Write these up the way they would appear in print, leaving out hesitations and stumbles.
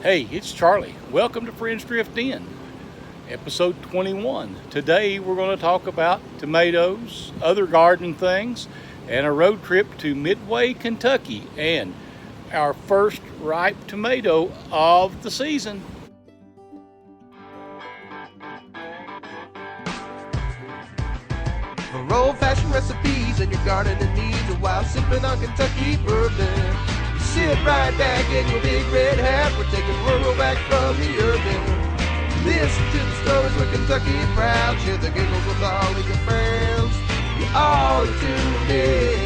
Hey, it's Charlie. Welcome to Friends Drift In, episode 21. Today we're going to talk about tomatoes, other gardening things, and a road trip to Midway, Kentucky, and our first ripe tomato of the season. For old-fashioned recipes and your gardening needs, while sipping on Kentucky bourbon. You sit right back in your big red hat, we're taking rural back from the urban. Listen to the stories where Kentucky is proud, share the giggles with all of your friends. You're all tuned in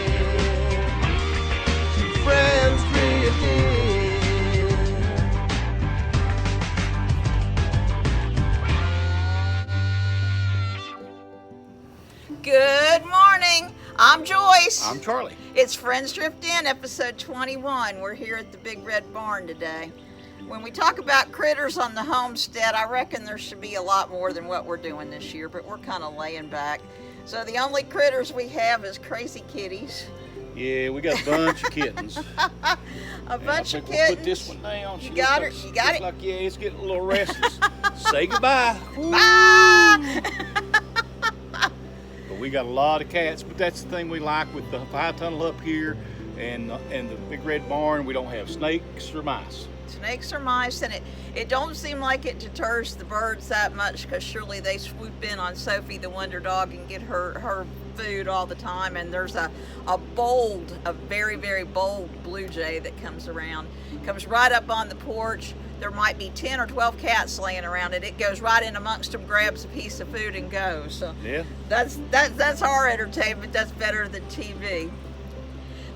to Friends Drift In. Good morning. I'm Joyce. I'm Charlie. It's Friends Drift In, episode 21. We're here at the Big Red Barn today. When we talk about critters on the homestead, I reckon there should be a lot more than what we're doing this year, but we're kind of laying back. So the only critters we have is crazy kitties. Yeah, we got a bunch of kittens. A bunch of We'll kittens. put this one down. You got her? You got it? Like, yeah, it's getting a little restless. Say goodbye. Bye! But we got a lot of cats, but that's the thing we like with the high tunnel up here and the Big Red Barn. We don't have snakes or mice. Snakes or mice, and it don't seem like it deters the birds that much, because surely they swoop in on Sophie the Wonder Dog and get her food all the time. And there's a very, very bold blue jay that comes right up on the porch. There might be 10 or 12 cats laying around it. It goes right in amongst them, grabs a piece of food, and goes. So Yeah. that's our entertainment. That's better than TV.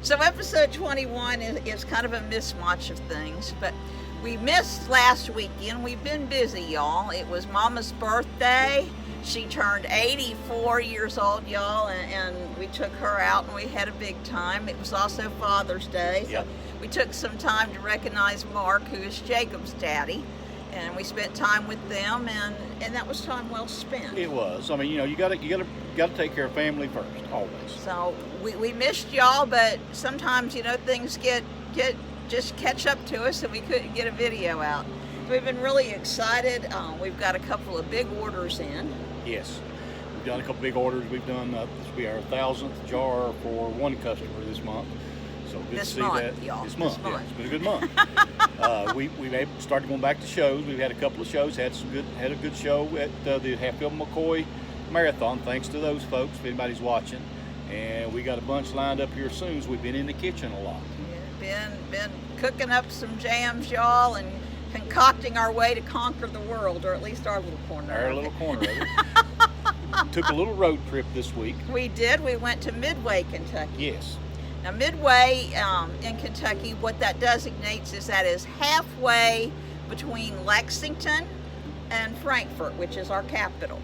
So episode 21 is kind of a mismatch of things, but we missed last weekend. We've been busy, y'all. It was Mama's birthday. She turned 84 years old, y'all, and we took her out and we had a big time. It was also Father's Day, so Yep. we took some time to recognize Mark, who is Jacob's daddy, and we spent time with them, and that was time well spent. It was. I mean, you gotta take care of family first, always. So we missed y'all, but sometimes, things just catch up to us, and we couldn't get a video out. We've been really excited. We've got a couple of big orders in. Yes. We've done a couple big orders. We've done this will be our 1,000th jar for one customer this month. So good This to see month, that. y'all. This month. This Yeah, month. it's been a good month. We've started going back to shows. We've had a couple of shows. Had a good show at the Hatfield McCoy Marathon. Thanks to those folks, if anybody's watching. And we got a bunch lined up here soon. So we've been in the kitchen a lot. Been cooking up some jams, y'all, and concocting our way to conquer the world, or at least our little corner. Our little corner of it. Took a little road trip this week. We did. We went to Midway, Kentucky. Yes. Now, Midway in Kentucky, what that designates is that is halfway between Lexington and Frankfort, which is our capital.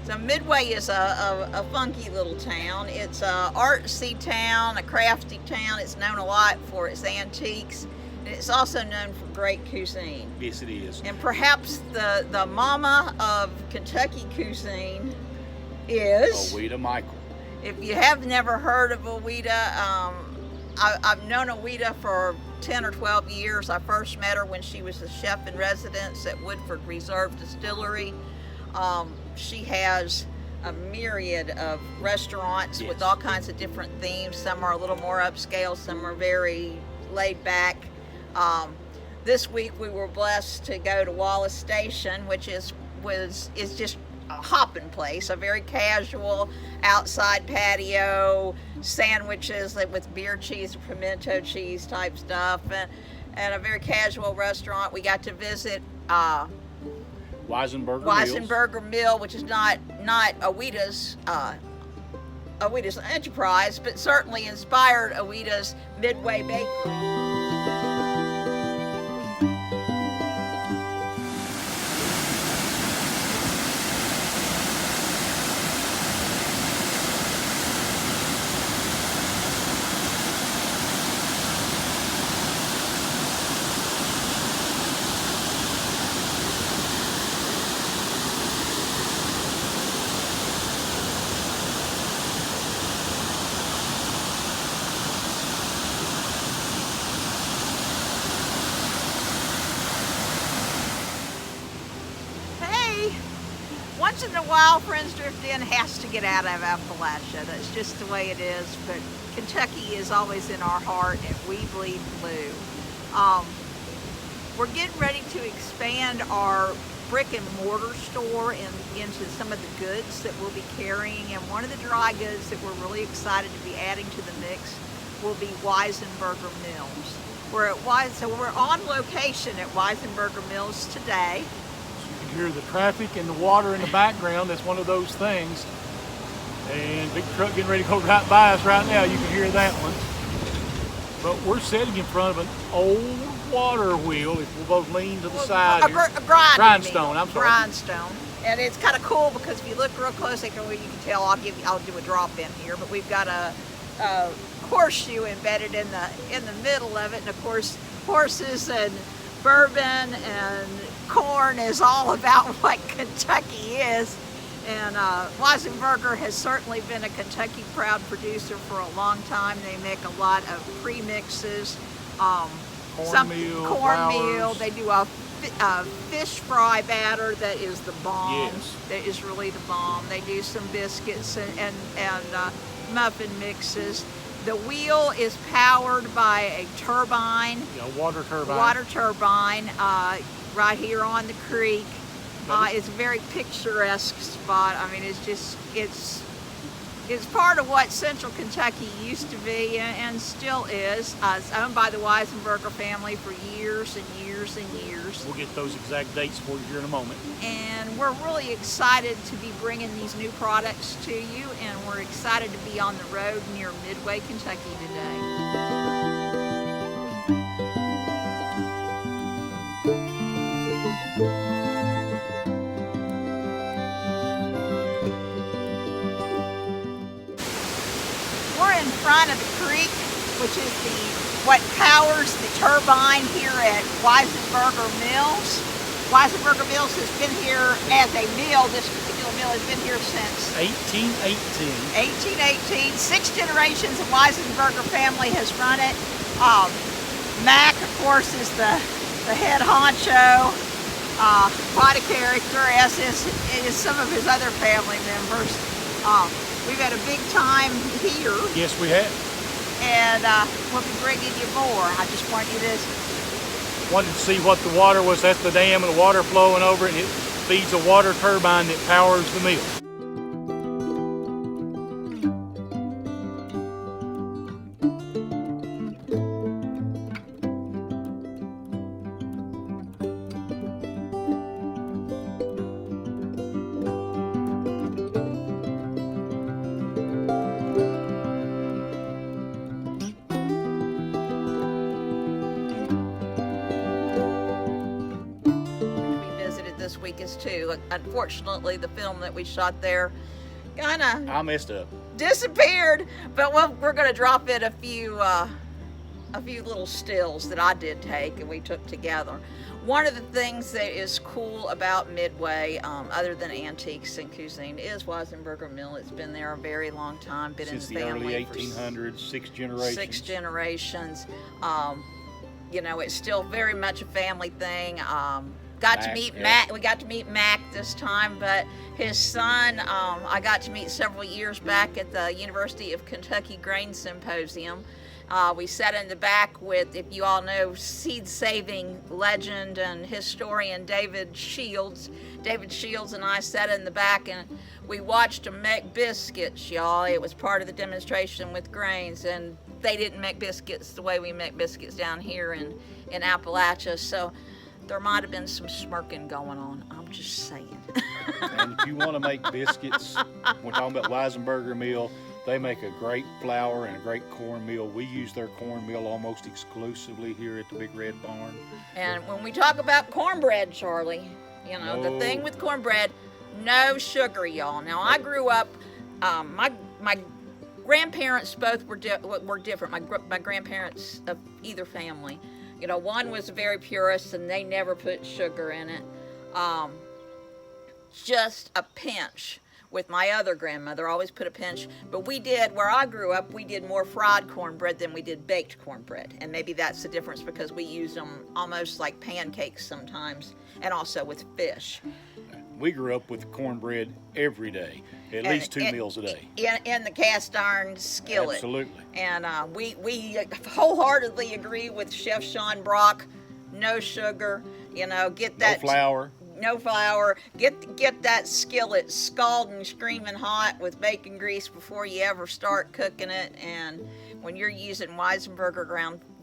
So Midway is a funky little town. It's an artsy town, a crafty town. It's known a lot for its antiques, and it's also known for great cuisine. Yes, it is. And perhaps the mama of Kentucky cuisine is Owita Michael. If you have never heard of Owita, I've known Owita for 10 or 12 years. I first met her when she was a chef in residence at Woodford Reserve Distillery. She has a myriad of restaurants with all kinds of different themes. Some are a little more upscale, some are very laid back. This week we were blessed to go to Wallace Station, which is just a hopping place, a very casual outside patio, sandwiches with beer cheese or pimento cheese type stuff, and a very casual restaurant. We got to visit Weisenberger Mill, which is not Owita's enterprise, but certainly inspired Owita's Midway Bakery. once in a while, Friends Drift In has to get out of Appalachia. That's just the way it is. But Kentucky is always in our heart, and we bleed blue. We're getting ready to expand our brick and mortar store into some of the goods that we'll be carrying, and one of the dry goods that we're really excited to be adding to the mix will be Weisenberger Mills. So we're on location at Weisenberger Mills today. You can hear the traffic and the water in the background. That's one of those things. And big truck getting ready to go right by us right now. You can hear that one. But we're sitting in front of an old water wheel. If we'll both lean to the side here. A grindstone. I'm sorry. Grindstone. And it's kind of cool because if you look real close, you can tell. I'll do a drop in here, but we've got a horseshoe embedded in the middle of it, and of course, horses and bourbon and corn is all about what Kentucky is. And Weisenberger has certainly been a Kentucky proud producer for a long time. They make a lot of premixes, cornmeal. They do a fish fry batter that is the bomb. Yes. That is really the bomb. They do some biscuits and muffin mixes. The wheel is powered by a turbine. Yeah, water turbine. Water turbine right here on the creek. It's a very picturesque spot. I mean, it's part of what Central Kentucky used to be and still is. It's owned by the Weisenberger family for years and years and years. We'll get those exact dates for you here in a moment. And we're really excited to be bringing these new products to you, and we're excited to be on the road near Midway, Kentucky today. In front of the creek, which is what powers the turbine here at Weisenberger Mills. Weisenberger Mills has been here as a mill. This particular mill has been here since 1818. 6 generations of Weisenberger family has run it. Mac, of course, is the head honcho. Quite a character, as is some of his other family members. We've had a big time here. Yes, we have. And we'll be bringing you more. I just want you to... Wanted to see what the water was. That's the dam and the water flowing over it. And it feeds a water turbine that powers the mill. This week is too. Unfortunately, the film that we shot there kind of I messed up. Disappeared, but we're going to drop in a few little stills that I did take and we took together. One of the things that is cool about Midway, other than antiques and cuisine, is Weisenberger Mill. It's been there a very long time. Been Since in the family early 1800s, 6 generations. 6 generations. You know, it's still very much a family thing. Got to meet Mac. We got to meet Mac this time, but his son, I got to meet several years back at the University of Kentucky Grain Symposium. We sat in the back with, if you all know, seed-saving legend and historian David Shields. David Shields and I sat in the back and we watched them make biscuits, y'all. It was part of the demonstration with grains, and they didn't make biscuits the way we make biscuits down here in Appalachia. So there might have been some smirking going on. I'm just saying. And if you want to make biscuits, we're talking about Weisenberger Mill. They make a great flour and a great cornmeal. We use their cornmeal almost exclusively here at the Big Red Barn. And when we talk about cornbread, Charlie, you know, the thing with cornbread, no sugar, y'all. Now, I grew up, my grandparents both were different. My grandparents of either family. You know, one was very purist and they never put sugar in it. Just a pinch. With my other grandmother, always put a pinch. But we did, where I grew up, we did more fried cornbread than we did baked cornbread. And maybe that's the difference because we use them almost like pancakes sometimes, and also with fish. We grew up with cornbread every day, at least two meals a day. In the cast iron skillet. Absolutely. And we wholeheartedly agree with Chef Sean Brock. No sugar, get that. No flour. No flour. Get that skillet scalding, screaming hot with bacon grease before you ever start cooking it. And when you're using Weisenberger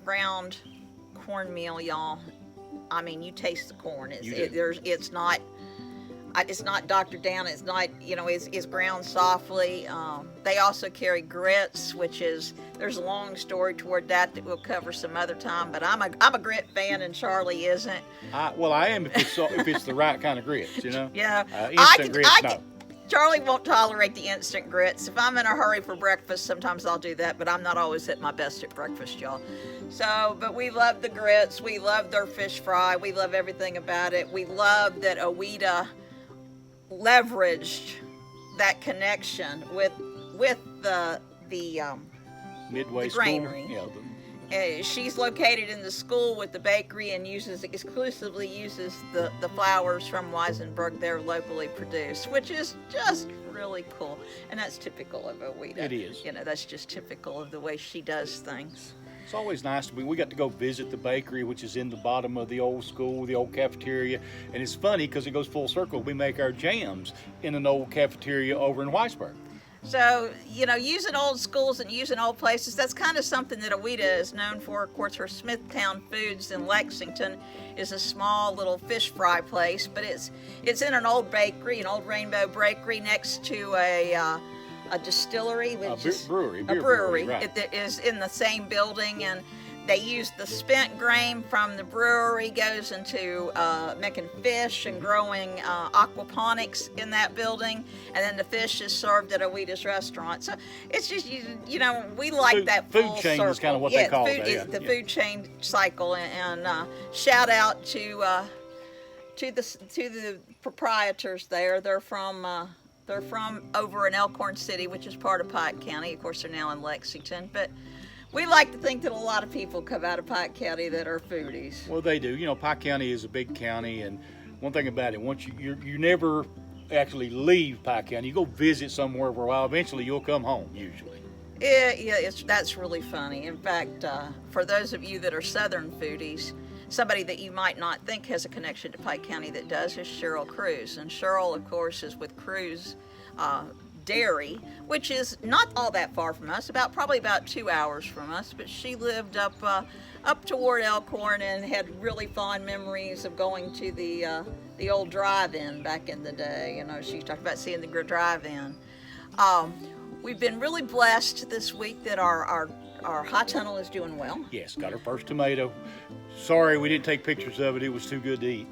ground cornmeal, y'all, I mean, you taste the corn. It's not Dr. Dan. It's not, it's ground softly. They also carry grits, there's a long story toward that we'll cover some other time. But I'm a grit fan, and Charlie isn't. I am if it's the right kind of grits, Yeah. Instant grits, no. Charlie won't tolerate the instant grits. If I'm in a hurry for breakfast, sometimes I'll do that, but I'm not always at my best at breakfast, y'all. So, but we love the grits. We love their fish fry. We love everything about it. We love that Owita leveraged that connection with the Midway granary. School. She's located in the school with the bakery and exclusively uses the flours from Weisenberg. They're locally produced, which is just really cool. And that's typical of Owita. It is. That's just typical of the way she does things. It's always nice we got to go visit the bakery, which is in the bottom of the old school, the old cafeteria. And it's funny because it goes full circle. We make our jams in an old cafeteria over in Weisberg. So, using old schools and using old places, that's kind of something that Owita is known for. Of course, her Smithtown Foods in Lexington is a small little fish fry place, but it's in an old bakery, an old Rainbow Bakery next to a distillery, brewery. Right. It is in the same building, and they use the spent grain from the brewery goes into making fish and growing aquaponics in that building, and then the fish is served at Owita's restaurant. So it's just we like that full food chain circle. is kind of what they call it. The food chain cycle, and shout out to the proprietors there. They're from over in Elkhorn City, which is part of Pike County. Of course, they're now in Lexington, but we like to think that a lot of people come out of Pike County that are foodies. Well, they do. Pike County is a big county, and one thing about it, once you never actually leave Pike County, you go visit somewhere for a while. Eventually, you'll come home. Usually. That's really funny. In fact, for those of you that are Southern foodies, somebody that you might not think has a connection to Pike County that does is Cheryl Cruz. And Cheryl, of course, is with Cruz Dairy, which is not all that far from us, probably about 2 hours from us. But she lived up toward Elkhorn and had really fond memories of going to the old drive-in back in the day. She talked about seeing the drive-in. We've been really blessed this week that our high tunnel is doing well. Yes, got our first tomato. Sorry we didn't take pictures of it. It was too good to eat.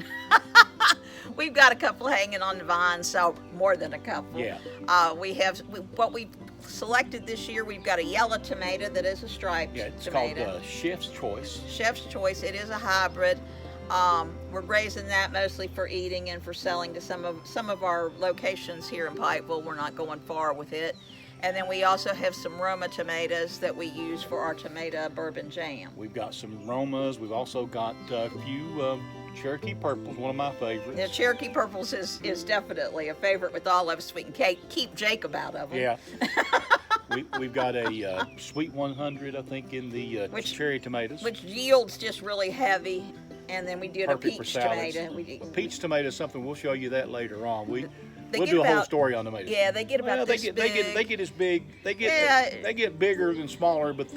We've got a couple hanging on the vine, so more than a couple. Yeah. What we've selected this year. We've got a yellow tomato that is a striped tomato. It's called Chef's Choice. Chef's Choice. It is a hybrid. We're raising that mostly for eating and for selling to some of our locations here in Pikeville. We're not going far with it. And then we also have some Roma tomatoes that we use for our tomato bourbon jam. We've got some Romas. We've also got a few Cherokee Purples, one of my favorites. The Cherokee Purples is definitely a favorite with all of us. We can keep Jacob out of them. Yeah. We've got a Sweet 100, I think, in the cherry tomatoes. Which yields just really heavy. And then we did Perfect a peach tomato. Peach tomato is something, we'll show you that later on. We'll do a whole story on tomatoes. Yeah, they get about this big. They get as big. They get bigger than smaller, but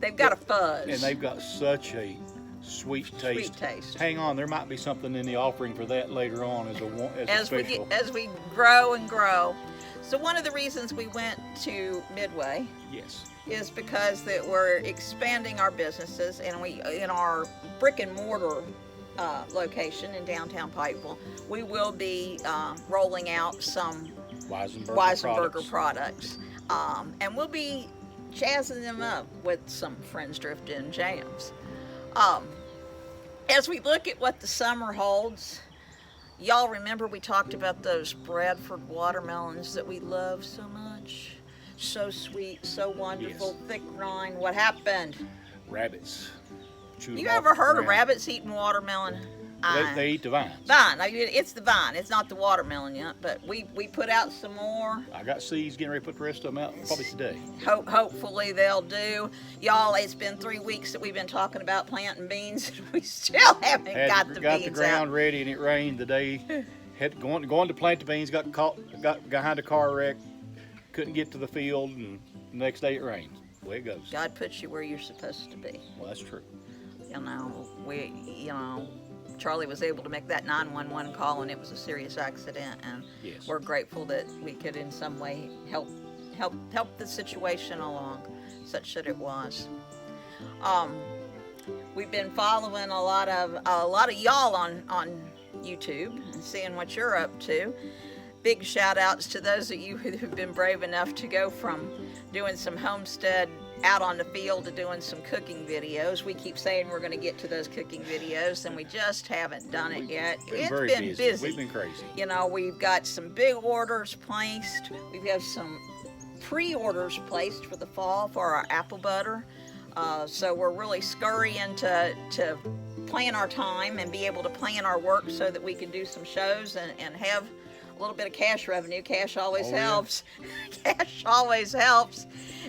they've got a fuzz. And they've got such a sweet taste. Hang on, there might be something in the offering for that later on as special. As we grow and grow. So one of the reasons we went to Midway, yes, is because that we're expanding our businesses, and we in our brick and mortar location in downtown Pikeville, we will be rolling out some Weisenberger products. And we'll be jazzing them up with some Friends Drift In jams. As we look at what the summer holds, y'all remember we talked about those Bradford watermelons that we love so much? So sweet, so wonderful, yes. Thick rind. What happened? Rabbits. You ever heard of rabbits eating watermelon? They eat the vines. Vine. I mean, it's the vine. It's not the watermelon yet, but we put out some more. I got seeds getting ready to put the rest of them out probably today. Hopefully they'll do. Y'all, it's been 3 weeks that we've been talking about planting beans. We still haven't got the beans the ground out. ready, and it rained the day. Had going to plant the beans. Got behind a car wreck. Couldn't get to the field, and the next day it rained. The way it goes. God puts you where you're supposed to be. Well, that's true. Charlie was able to make that 911 call, and it was a serious accident, and Yes. we're grateful that we could in some way help the situation along, such that it was. We've been following a lot of y'all on YouTube and seeing what you're up to. Big shout outs to those of you who've been brave enough to go from doing some homestead out on the field to doing some cooking videos. We keep saying we're going to get to those cooking videos, and we just haven't done it yet. It's been busy. We've been crazy. We've got some big orders placed. We have some pre-orders placed for the fall for our apple butter. So we're really scurrying to plan our time and be able to plan our work so that we can do some shows and have a little bit of cash revenue. Cash always helps. Cash always helps.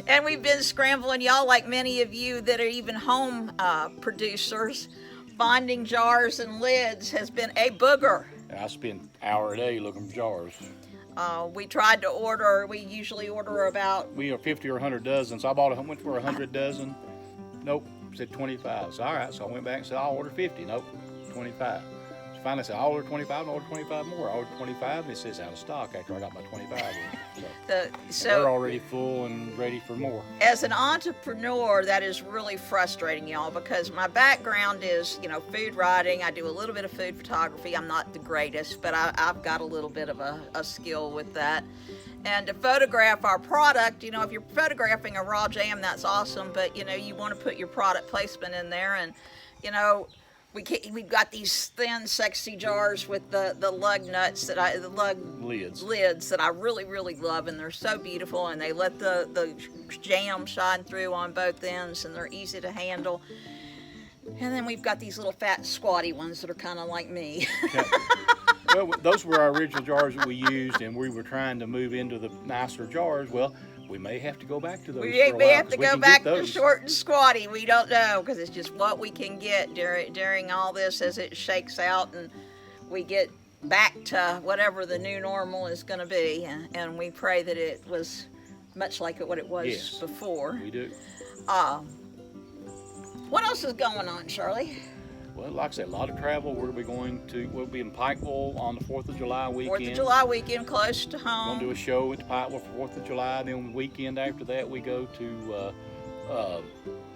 And we've been scrambling, y'all, like many of you that are even home producers. Finding jars and lids has been a booger. I spend an hour a day looking for jars. We tried to order. We usually order about. We are 50 or 100 dozen. So I went for 100 dozen. Nope, said 25. So all right. So I went back and said I'll order 50. Nope, 25. Finally said, I'll order 25 and order 25 more. I ordered 25 and it says out of stock after I got my 25. So they're already full and ready for more. As an entrepreneur, that is really frustrating, y'all, because my background is, food writing. I do a little bit of food photography. I'm not the greatest, but I've got a little bit of a skill with that. And to photograph our product, if you're photographing a raw jam, that's awesome, but, you want to put your product placement in there, and, we've got these thin, sexy jars with the lug nuts the lug lids that I really, really love, and they're so beautiful, and they let the jam shine through on both ends, and they're easy to handle. And then we've got these little fat, squatty ones that are kind of like me. Okay. Well, those were our original jars that we used, and we were trying to move into the nicer jars. Well, we may have to go back to those. We may have to go back to short and squatty. We don't know, because it's just what we can get during all this as it shakes out, and we get back to whatever the new normal is going to be. And we pray that it was much like what it was before. We do. What else is going on, Charlie? Well, like I said, a lot of travel. We'll be in Pikeville on the 4th of July weekend. 4th of July weekend, close to home. We're going to do a show at Pikeville for 4th of July. Then the weekend after that, we go to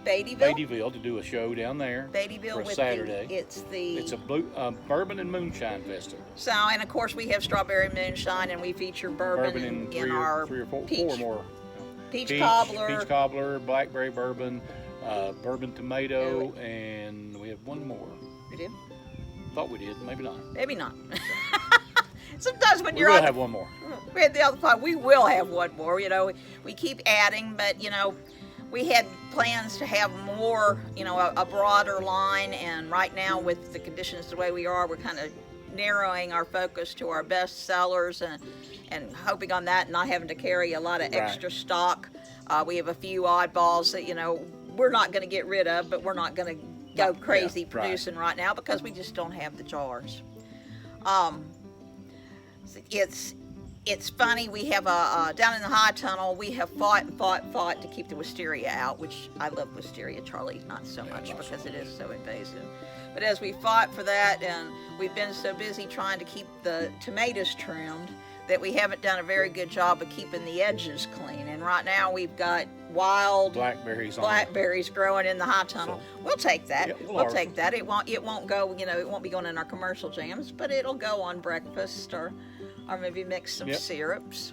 Beattyville to do a show down there. Beattyville for with Saturday. It's a bourbon and moonshine festival. So, and of course, we have strawberry moonshine, and we feature bourbon in our four more. Peach cobbler, blackberry bourbon, bourbon tomato, and we have one more. We did? Thought we did. Maybe not. Maybe not. Sometimes when we will have one more. We had the other part. We will have one more. We keep adding, but we had plans to have more. A broader line, and right now with the conditions the way we are, we're kind of narrowing our focus to our best sellers and hoping on that, not having to carry a lot of extra stock. We have a few oddballs that we're not going to get rid of, but we're not going to go crazy producing right now because we just don't have the jars. It's funny. We have down in the high tunnel. We have fought to keep the wisteria out, which I love wisteria. Charlie, not so much because it is so invasive. But as we fought for that, and we've been so busy trying to keep the tomatoes trimmed, that we haven't done a very good job of keeping the edges clean. And right now we've got wild blackberries growing in the high tunnel. So, we'll take that. Yeah, we'll take that. It won't go. It won't be going in our commercial jams, but it'll go on breakfast or maybe mix some syrups.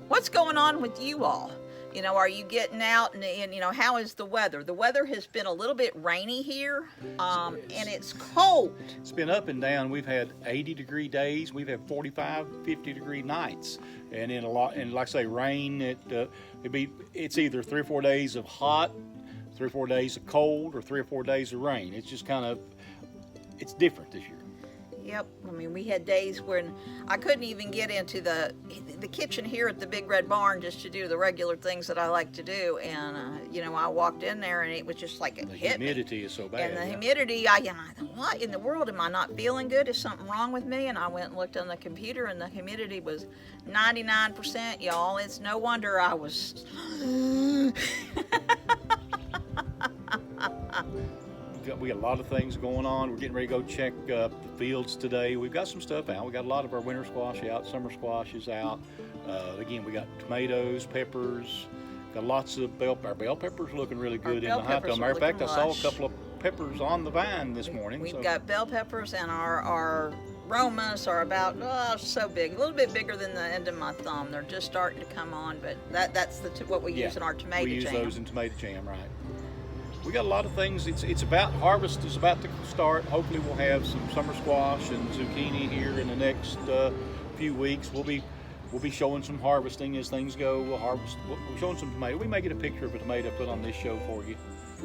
What's going on with you all? Are you getting out and how is the weather? The weather has been a little bit rainy here, and it's cold. It's been up and down. We've had 80-degree days. We've had 45, 50-degree nights, and like I say, rain. It's either 3 or 4 days of hot, 3 or 4 days of cold, or 3 or 4 days of rain. It's just kind of it's different this year. Yep. I mean, we had days when I couldn't even get into the kitchen here at the Big Red Barn just to do the regular things that I like to do. And, I walked in there and it was just like it The hit me. humidity is so bad. And the yeah. humidity, I thought, what in the world? Am I not feeling good? Is something wrong with me? And I went and looked on the computer and the humidity was 99%, y'all. It's no wonder I was... We got a lot of things going on. We're getting ready to go check the fields today. We've got some stuff out. We got a lot of our winter squash out, summer squash is out. Again, we got tomatoes, peppers, got lots of our bell peppers looking really good in the hot tub. Matter of fact, I saw a couple of peppers on the vine this morning. We've got bell peppers, and our Romas are about so big, a little bit bigger than the end of my thumb. They're just starting to come on, but that's what we use in our tomato jam. We use those in tomato jam, right? We got a lot of things. It's about harvest is about to start. Hopefully, we'll have some summer squash and zucchini here in the next few weeks. We'll be showing some harvesting as things go. We're showing some tomato. We may get a picture of a tomato put on this show for you.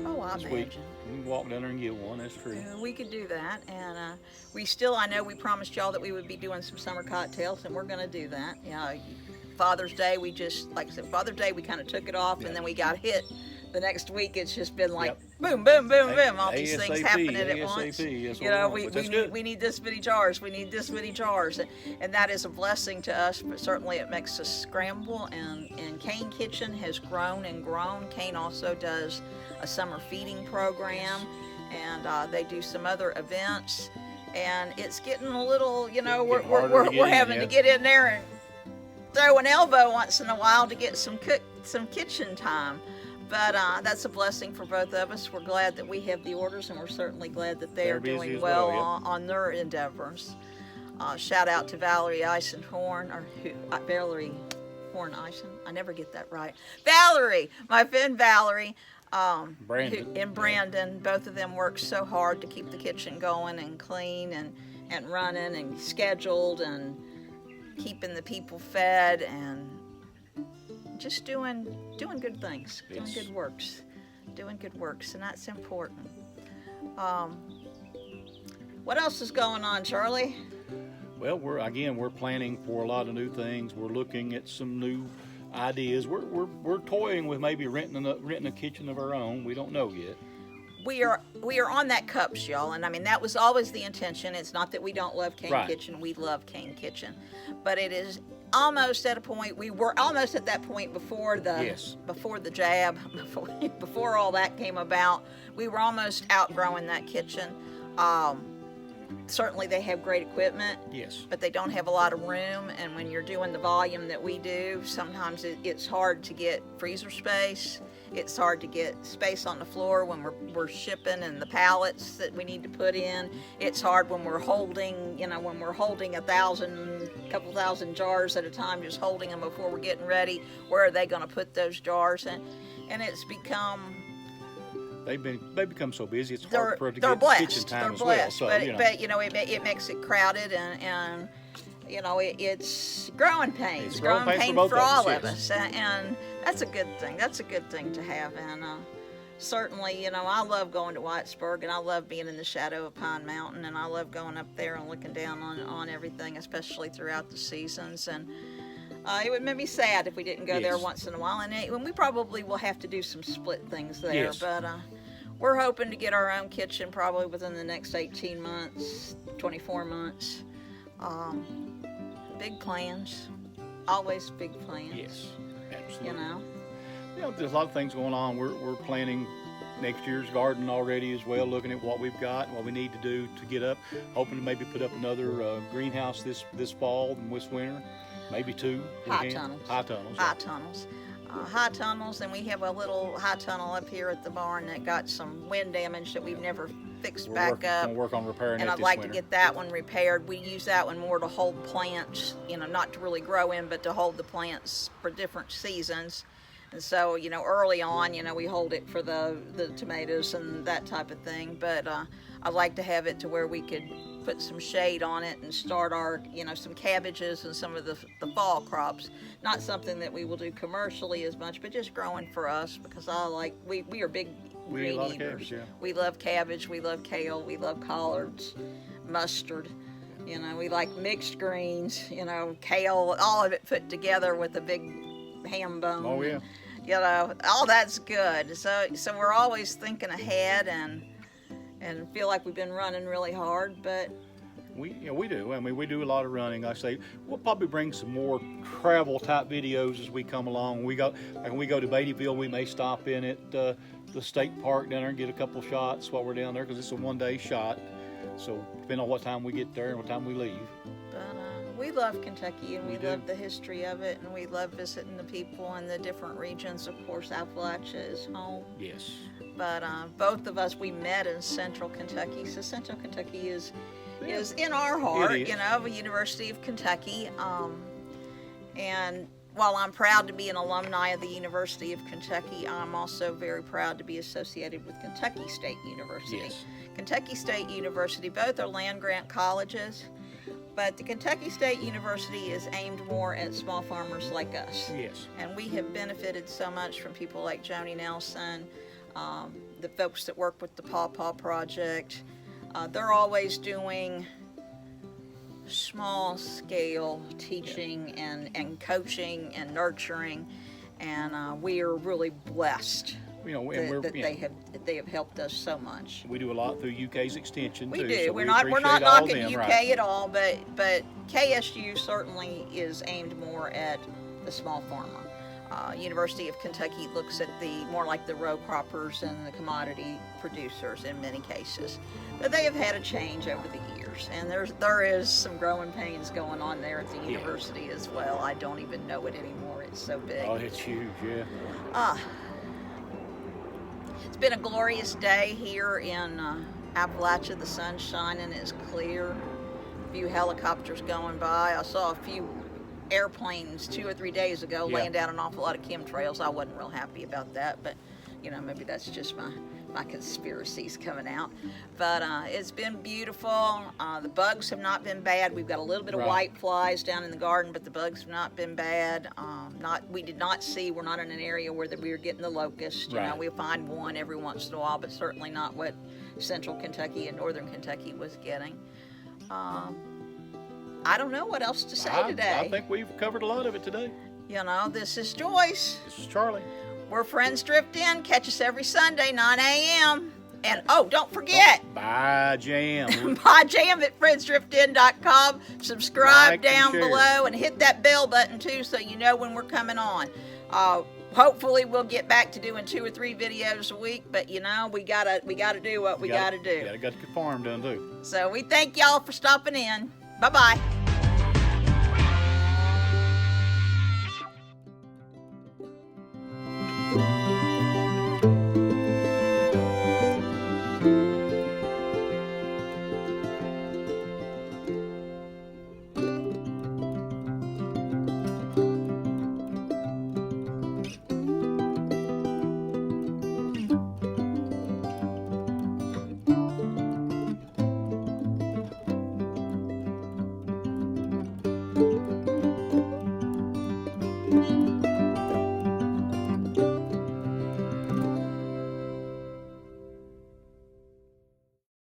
Oh, I this imagine. Week. You can walk down there and get one. That's true. We could do that, and I know we promised y'all that we would be doing some summer cocktails, and we're going to do that. Father's Day, Father's Day, we kind of took it off, and then we got hit. The next week, it's just been like boom, boom, boom, boom, all these things happening at once. We need this many jars. We need this many jars, and that is a blessing to us. But certainly, it makes us scramble. And Kane Kitchen has grown and grown. Kane also does a summer feeding program, and they do some other events. And it's getting a little, we're having to get in there and throw an elbow once in a while to get some kitchen time. But that's a blessing for both of us. We're glad that we have the orders, and we're certainly glad that they are doing well on their endeavors. Shout out to Valerie Eisenhorn, Valerie Horn-Eisen. I never get that right. Valerie, my friend Valerie, Brandon. Both of them work so hard to keep the kitchen going and clean and running and scheduled and keeping the people fed and just doing good things, doing good works, and that's important. What else is going on, Charlie? Well, we're planning for a lot of new things. We're looking at some new ideas. We're toying with maybe renting a kitchen of our own. We don't know yet. We are on that cups, y'all, and I mean that was always the intention. It's not that we don't love Kane Kitchen. We love Kane Kitchen, but it is almost at a point. We were almost at that point before the jab, before all that came about. We were almost outgrowing that kitchen. Certainly they have great equipment, but they don't have a lot of room, and when you're doing the volume that we do, sometimes it's hard to get freezer space. It's hard to get space on the floor when we're shipping and the pallets that we need to put in. It's hard when we're holding, a couple thousand jars at a time, just holding them before we're getting ready. Where are they going to put those jars in? And it's become... They've become so busy. It's hard for it to get blessed. Kitchen time as well. So, but it makes it crowded and it's growing pains. It's growing pain for all of us, and that's a good thing. That's a good thing to have, and certainly, I love going to Weisenberger, and I love being in the shadow of Pine Mountain, and I love going up there and looking down on everything, especially throughout the seasons, and it would make me sad if we didn't go there once in a while, and we probably will have to do some split things there, but we're hoping to get our own kitchen probably within the next 18 months, 24 months. Big plans, always big plans. Yes, absolutely. There's a lot of things going on. We're planning next year's garden already as well, looking at what we've got, what we need to do to get up. Hoping to maybe put up another greenhouse this fall and this winter, maybe two. High tunnels. High tunnels, and we have a little high tunnel up here at the barn that got some wind damage that we've never fixed back up. We're work on repairing and it I'd this like winter. to get that one repaired. We use that one more to hold plants, not to really grow in, but to hold the plants for different seasons. And so, early on, we hold it for the tomatoes and that type of thing. But I'd like to have it to where we could put some shade on it and start our, some cabbages and some of the fall crops. Not something that we will do commercially as much, but just growing for us, because we are big We eat green a lot of eaters. cabbage, yeah. We love cabbage, we love kale, we love collards, mustard. You know, we like mixed greens, you know, kale, all of it put together with a big ham bone. Oh, yeah. You know, all that's good. So we're always thinking ahead and feel like we've been running really hard, but We do. I mean, we do a lot of running. Like I say, we'll probably bring some more travel type videos as we come along. When we go to Beattyville, we may stop in at the state park down there and get a couple shots while we're down there, because it's a one-day shot. So depending on what time we get there and what time we leave. But we love Kentucky, and we do. love the history of it, and we love visiting the people in the different regions. Of course, Appalachia is home. Yes. But both of us, we met in Central Kentucky. So Central Kentucky is in our heart, It is. you know, the University of Kentucky. And while I'm proud to be an alumni of the University of Kentucky, I'm also very proud to be associated with Kentucky State University. Yes. Kentucky State University, both are land-grant colleges, but the Kentucky State University is aimed more at small farmers like us. Yes. And we have benefited so much from people like Joni Nelson, the folks that work with the Paw Paw Project. They're always doing small scale teaching and coaching and nurturing, and we are really blessed You know, and that they have helped us so much. we do a lot through UK's extension We too. do. So we're not appreciate all knocking them, UK right. at all, but KSU certainly is aimed more at the small farmer. University of Kentucky looks at more like the row croppers and the commodity producers in many cases. But they have had a change over the years, and there is some growing pains going on there at the university as well. I don't even know it anymore. It's so big. Oh, it's huge, yeah. It's been a glorious day here in Appalachia. The sun's shining, it's clear. A few helicopters going by. I saw a few airplanes 2 or 3 days ago laying down an awful lot of chemtrails. I wasn't real happy about that, but you know, maybe that's just my conspiracies coming out. But it's been beautiful. The bugs have not been bad. We've got a little bit of white flies down in the garden, but the bugs have not been bad. We're not in an area where we were getting the locust. You know, we find one every once in a while, but certainly not what Central Kentucky and Northern Kentucky was getting. I don't know what else to say today. I think we've covered a lot of it today. You know, this is Joyce. This is Charlie. We're Friends Drift In. Catch us every Sunday, 9 a.m. And don't forget, Buy jam. buy jam at friendsdriftin.com. Subscribe Like and down share. below and hit that bell button too, so you know when we're coming on. Hopefully we'll get back to doing 2 or 3 videos a week, but you know, we gotta do what we gotta do. Got the farm done too. So we thank y'all for stopping in. Bye-bye.